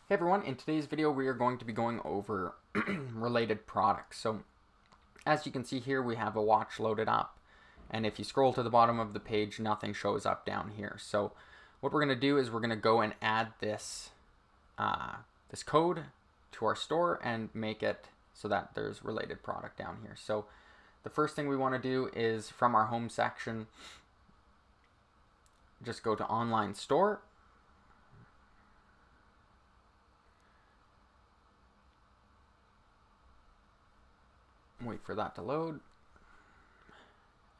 Hey everyone, in today's video we are going to be going over related products. So as you can see here, we have a watch loaded up, and if you scroll to the bottom of the page, nothing shows up down here. So what we're going to do is we're going to go and add this this code to our store and make it so that there's related product down here. So the first thing we want to do is from our home section, just go to online store. Wait for that to load.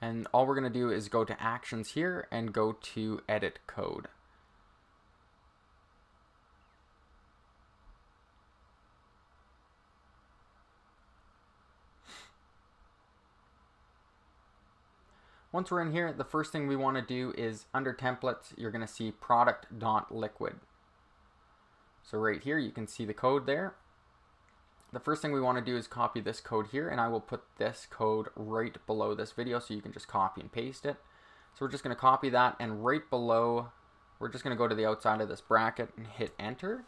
And all we're going to do is go to actions here and go to edit code. Once we're in here, the first thing we want to do is under templates, you're going to see product.liquid. So right here, you can see the code there. The first thing we want to do is copy this code here, and I will put this code right below this video so you can just copy and paste it. So we're just going to copy that, and right below, we're just going to go to the outside of this bracket and hit enter,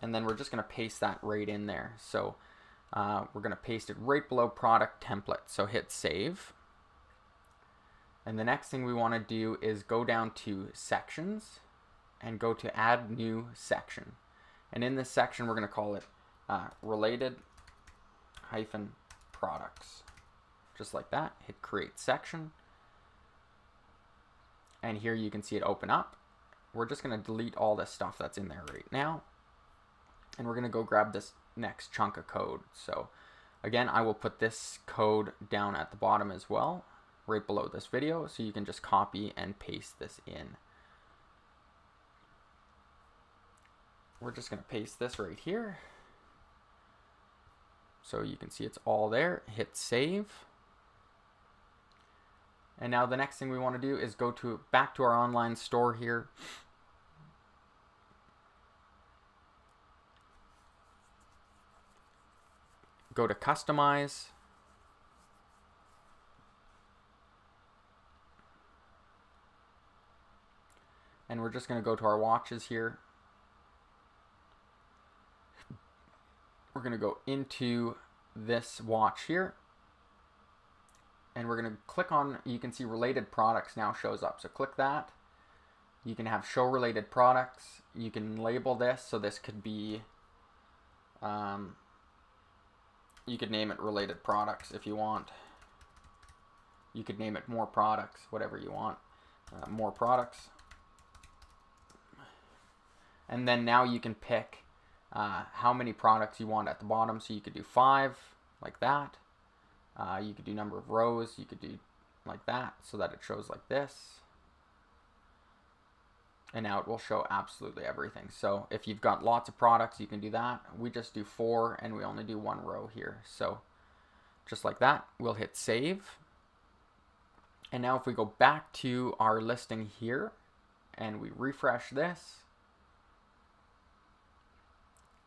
and then we're just going to paste that right in there. So we're going to paste it right below product template, so hit save. And the next thing we want to do is go down to sections and go to add new section. And in this section, we're going to call it related products, just like that. Hit create section, and here you can see it open up. We're just going to delete all this stuff that's in there right now, and we're going to go grab this next chunk of code. So again, I will put this code down at the bottom as well, right below this video, so you can just copy and paste this in. We're just going to paste this right here. So you can see it's all there. Hit save. And now the next thing we want to do is go back to our online store here. Go to customize. And we're just going to go to our watches here. We're going to go into this watch here, and we're going to click on, you can see related products now shows up. So click that. You can have show related products. You can label this. So this could be, you could name it related products if you want. You could name it more products, whatever you want. More products. And then now you can pick how many products you want at the bottom. So you could do 5 like that. You could do number of rows. You could do like that so that it shows like this. And now it will show absolutely everything. So if you've got lots of products, you can do that. We just do 4 and we only do 1 row here. So just like that, we'll hit save. And now if we go back to our listing here and we refresh this,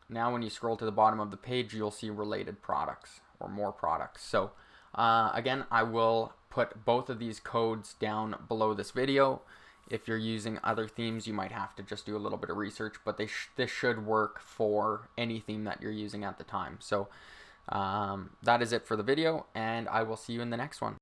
now when you scroll to the bottom of the page, you'll see related products or more products. So again, I will put both of these codes down below this video. If you're using other themes, you might have to just do a little bit of research, but this should work for any theme that you're using at the time. So that is it for the video, and I will see you in the next one.